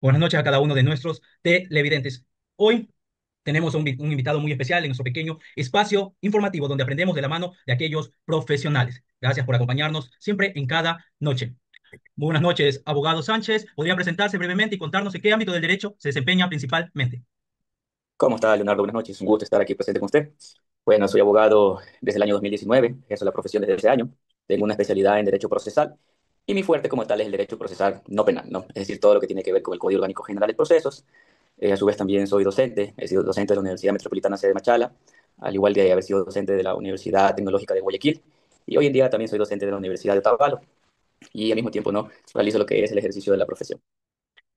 Buenas noches a cada uno de nuestros televidentes. Hoy tenemos un invitado muy especial en nuestro pequeño espacio informativo donde aprendemos de la mano de aquellos profesionales. Gracias por acompañarnos siempre en cada noche. Muy buenas noches, abogado Sánchez. ¿Podría presentarse brevemente y contarnos en qué ámbito del derecho se desempeña principalmente? ¿Cómo está, Leonardo? Buenas noches. Un gusto estar aquí presente con usted. Bueno, soy abogado desde el año 2019, ejerzo la profesión desde ese año. Tengo una especialidad en Derecho Procesal y mi fuerte como tal es el Derecho Procesal no penal, ¿no? Es decir, todo lo que tiene que ver con el Código Orgánico General de Procesos. A su vez también soy docente, he sido docente de la Universidad Metropolitana C de Machala, al igual de haber sido docente de la Universidad Tecnológica de Guayaquil, y hoy en día también soy docente de la Universidad de Otavalo, y al mismo tiempo no realizo lo que es el ejercicio de la profesión.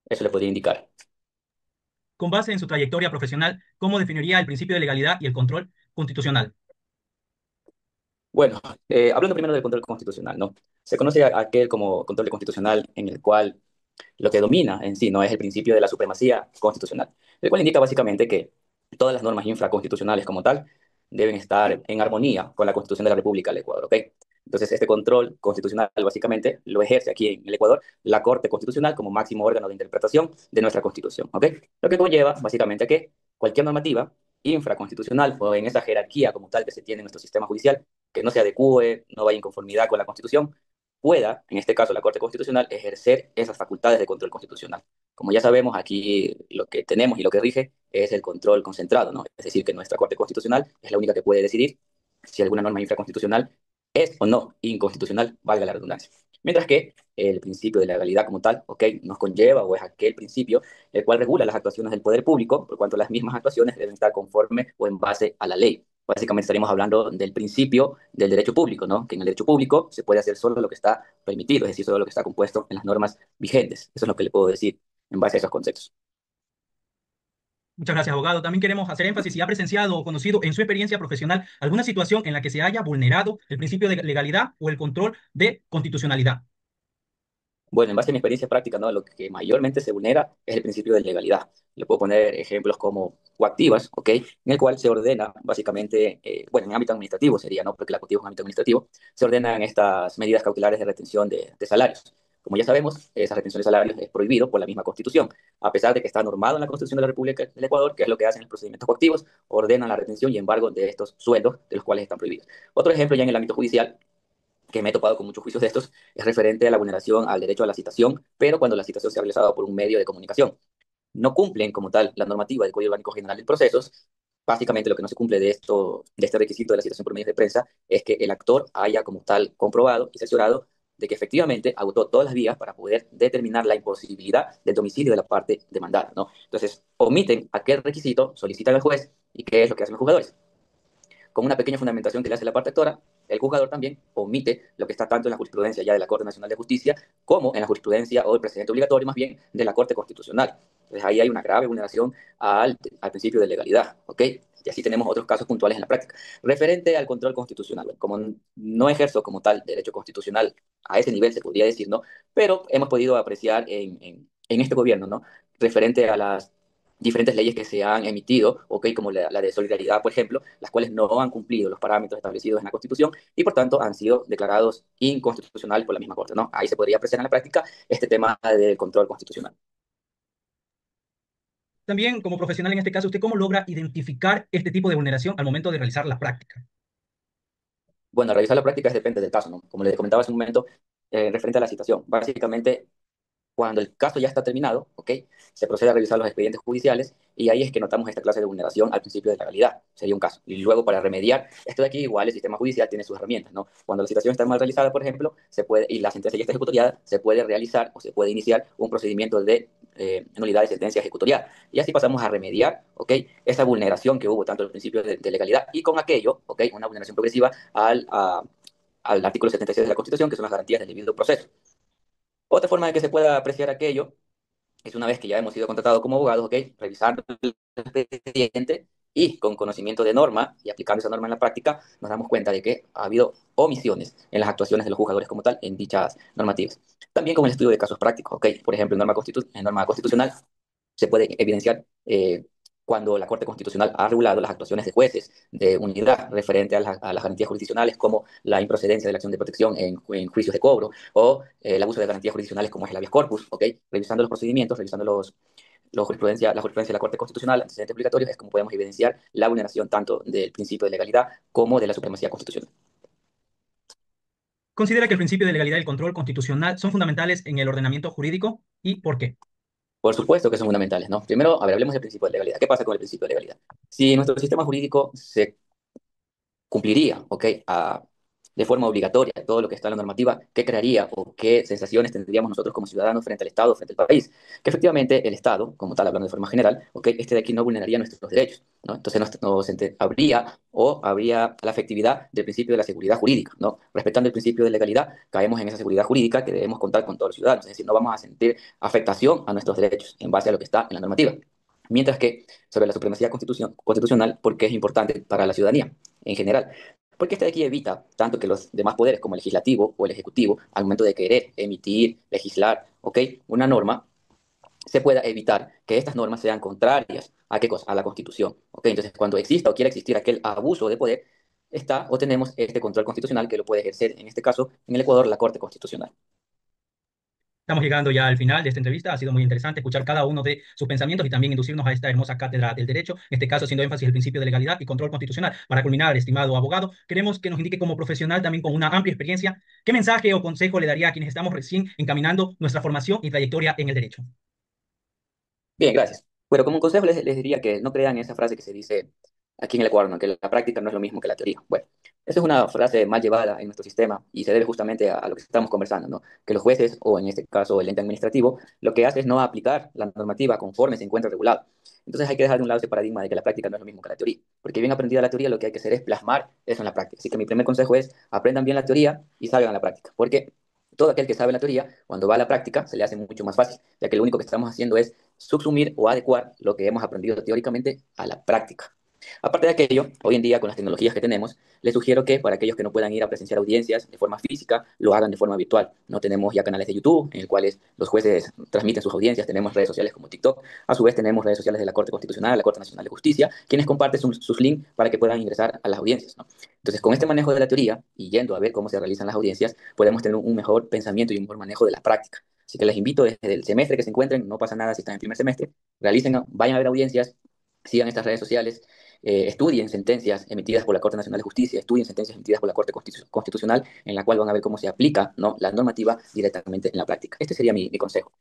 Eso le podría indicar. Con base en su trayectoria profesional, ¿cómo definiría el principio de legalidad y el control constitucional? Bueno, hablando primero del control constitucional, ¿no? Se conoce a aquel como control constitucional en el cual lo que domina en sí no es el principio de la supremacía constitucional, el cual indica básicamente que todas las normas infraconstitucionales como tal deben estar en armonía con la Constitución de la República del Ecuador, ¿ok? Entonces, este control constitucional básicamente lo ejerce aquí en el Ecuador la Corte Constitucional como máximo órgano de interpretación de nuestra Constitución, ¿ok? Lo que conlleva básicamente a que cualquier normativa infraconstitucional o en esa jerarquía como tal que se tiene en nuestro sistema judicial, que no se adecue, no vaya en conformidad con la Constitución, pueda, en este caso la Corte Constitucional, ejercer esas facultades de control constitucional. Como ya sabemos, aquí lo que tenemos y lo que rige es el control concentrado, ¿no? Es decir, que nuestra Corte Constitucional es la única que puede decidir si alguna norma infraconstitucional es o no inconstitucional, valga la redundancia. Mientras que el principio de legalidad como tal, ¿ok? Nos conlleva o es aquel principio el cual regula las actuaciones del poder público, por cuanto las mismas actuaciones deben estar conforme o en base a la ley. Básicamente estaríamos hablando del principio del derecho público, ¿no? Que en el derecho público se puede hacer solo lo que está permitido, es decir, solo lo que está compuesto en las normas vigentes. Eso es lo que le puedo decir en base a esos conceptos. Muchas gracias, abogado. También queremos hacer énfasis si ha presenciado o conocido en su experiencia profesional alguna situación en la que se haya vulnerado el principio de legalidad o el control de constitucionalidad. Bueno, en base a mi experiencia práctica, ¿no? Lo que mayormente se vulnera es el principio de legalidad. Le puedo poner ejemplos como coactivas, ¿ok? En el cual se ordena básicamente, bueno, en ámbito administrativo sería, ¿no? Porque la coactiva es un ámbito administrativo, se ordenan estas medidas cautelares de retención de salarios. Como ya sabemos, esa retención de salarios es prohibido por la misma Constitución, a pesar de que está normado en la Constitución de la República del Ecuador, que es lo que hacen los procedimientos coactivos, ordenan la retención y embargo de estos sueldos de los cuales están prohibidos. Otro ejemplo ya en el ámbito judicial que me he topado con muchos juicios de estos, es referente a la vulneración al derecho a la citación, pero cuando la citación se ha realizado por un medio de comunicación. No cumplen como tal la normativa del Código Orgánico General de Procesos. Básicamente lo que no se cumple de este requisito de la citación por medios de prensa es que el actor haya como tal comprobado y cerciorado de que efectivamente agotó todas las vías para poder determinar la imposibilidad del domicilio de la parte demandada, ¿no? Entonces, omiten aquel requisito, solicitan al juez, ¿y qué es lo que hacen los jugadores? Con una pequeña fundamentación que le hace la parte actora, el juzgador también omite lo que está tanto en la jurisprudencia ya de la Corte Nacional de Justicia como en la jurisprudencia o el precedente obligatorio más bien de la Corte Constitucional. Entonces ahí hay una grave vulneración al principio de legalidad, ¿ok? Y así tenemos otros casos puntuales en la práctica. Referente al control constitucional, bueno, como no ejerzo como tal derecho constitucional a ese nivel, se podría decir, ¿no? Pero hemos podido apreciar en este gobierno, ¿no? Referente a las diferentes leyes que se han emitido, ¿ok? Como la de solidaridad, por ejemplo, las cuales no han cumplido los parámetros establecidos en la Constitución y por tanto han sido declarados inconstitucionales por la misma Corte, ¿no? Ahí se podría apreciar en la práctica este tema del control constitucional. También, como profesional en este caso, ¿usted cómo logra identificar este tipo de vulneración al momento de realizar la práctica? Bueno, revisar la práctica depende del caso, ¿no? Como le comentaba hace un momento, referente a la citación. Básicamente, cuando el caso ya está terminado, ¿ok? Se procede a revisar los expedientes judiciales y ahí es que notamos esta clase de vulneración al principio de legalidad. Sería un caso. Y luego para remediar esto de aquí, igual el sistema judicial tiene sus herramientas, ¿no? Cuando la citación está mal realizada, por ejemplo, se puede, y la sentencia ya está ejecutoriada, se puede realizar o se puede iniciar un procedimiento de nulidad de sentencia ejecutoriada. Y así pasamos a remediar, ¿ok? Esa vulneración que hubo tanto al principio de legalidad y con aquello, ¿ok? Una vulneración progresiva al artículo 76 de la Constitución, que son las garantías del debido proceso. Otra forma de que se pueda apreciar aquello es una vez que ya hemos sido contratados como abogados, ¿ok? Revisando el expediente y con conocimiento de norma y aplicando esa norma en la práctica, nos damos cuenta de que ha habido omisiones en las actuaciones de los juzgadores como tal en dichas normativas. También con el estudio de casos prácticos, ¿ok? Por ejemplo, en norma constitucional se puede evidenciar cuando la Corte Constitucional ha regulado las actuaciones de jueces de unidad referente a las garantías jurisdiccionales, como la improcedencia de la acción de protección en juicios de cobro o el abuso de garantías jurisdiccionales como es el habeas corpus, ¿ok? Revisando los procedimientos, revisando la jurisprudencia de la Corte Constitucional, antecedentes obligatorios, es como podemos evidenciar la vulneración tanto del principio de legalidad como de la supremacía constitucional. ¿Considera que el principio de legalidad y el control constitucional son fundamentales en el ordenamiento jurídico y por qué? Por supuesto que son fundamentales, ¿no? Primero, a ver, hablemos del principio de legalidad. ¿Qué pasa con el principio de legalidad? Si nuestro sistema jurídico se cumpliría, ¿ok? De forma obligatoria todo lo que está en la normativa, ¿qué crearía o qué sensaciones tendríamos nosotros como ciudadanos frente al Estado, frente al país? Que efectivamente el Estado, como tal, hablando de forma general, ¿ok? Este de aquí no vulneraría nuestros derechos, ¿no? Entonces habría la efectividad del principio de la seguridad jurídica, ¿no? Respetando el principio de legalidad, caemos en esa seguridad jurídica que debemos contar con todos los ciudadanos, es decir, no vamos a sentir afectación a nuestros derechos en base a lo que está en la normativa. Mientras que sobre la supremacía constitucional, porque es importante para la ciudadanía en general. Porque este de aquí evita tanto que los demás poderes, como el legislativo o el ejecutivo, al momento de querer emitir, legislar, ¿ok? Una norma, se pueda evitar que estas normas sean contrarias a qué cosa, a la Constitución, ¿ok? Entonces, cuando exista o quiera existir aquel abuso de poder, está o tenemos este control constitucional que lo puede ejercer, en este caso, en el Ecuador, la Corte Constitucional. Estamos llegando ya al final de esta entrevista. Ha sido muy interesante escuchar cada uno de sus pensamientos y también inducirnos a esta hermosa cátedra del derecho, en este caso haciendo énfasis en el principio de legalidad y control constitucional. Para culminar, estimado abogado, queremos que nos indique como profesional, también con una amplia experiencia, qué mensaje o consejo le daría a quienes estamos recién encaminando nuestra formación y trayectoria en el derecho. Bien, gracias. Bueno, como un consejo les diría que no crean esa frase que se dice aquí en el Ecuador, ¿no? Que la práctica no es lo mismo que la teoría. Bueno, esa es una frase mal llevada en nuestro sistema y se debe justamente a lo que estamos conversando, ¿no? Que los jueces, o en este caso el ente administrativo, lo que hace es no aplicar la normativa conforme se encuentra regulado. Entonces hay que dejar de un lado ese paradigma de que la práctica no es lo mismo que la teoría, porque bien aprendida la teoría lo que hay que hacer es plasmar eso en la práctica. Así que mi primer consejo es aprendan bien la teoría y salgan a la práctica, porque todo aquel que sabe la teoría, cuando va a la práctica, se le hace mucho más fácil, ya que lo único que estamos haciendo es subsumir o adecuar lo que hemos aprendido teóricamente a la práctica. Aparte de aquello, hoy en día con las tecnologías que tenemos, les sugiero que para aquellos que no puedan ir a presenciar audiencias de forma física, lo hagan de forma virtual. No tenemos ya canales de YouTube en el cuales los jueces transmiten sus audiencias, tenemos redes sociales como TikTok, a su vez tenemos redes sociales de la Corte Constitucional, la Corte Nacional de Justicia, quienes comparten sus links para que puedan ingresar a las audiencias, ¿no? Entonces, con este manejo de la teoría y yendo a ver cómo se realizan las audiencias, podemos tener un mejor pensamiento y un mejor manejo de la práctica. Así que les invito desde el semestre que se encuentren, no pasa nada si están en primer semestre, realicen, vayan a ver audiencias, sigan estas redes sociales, estudien sentencias emitidas por la Corte Nacional de Justicia, estudien sentencias emitidas por la Corte Constitucional, en la cual van a ver cómo se aplica, ¿no?, la normativa directamente en la práctica. Este sería mi consejo.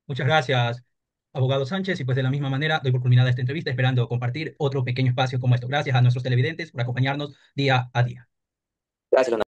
Muchas gracias, abogado Sánchez, y pues de la misma manera doy por culminada esta entrevista, esperando compartir otro pequeño espacio como esto. Gracias a nuestros televidentes por acompañarnos día a día. Gracias, Leonardo.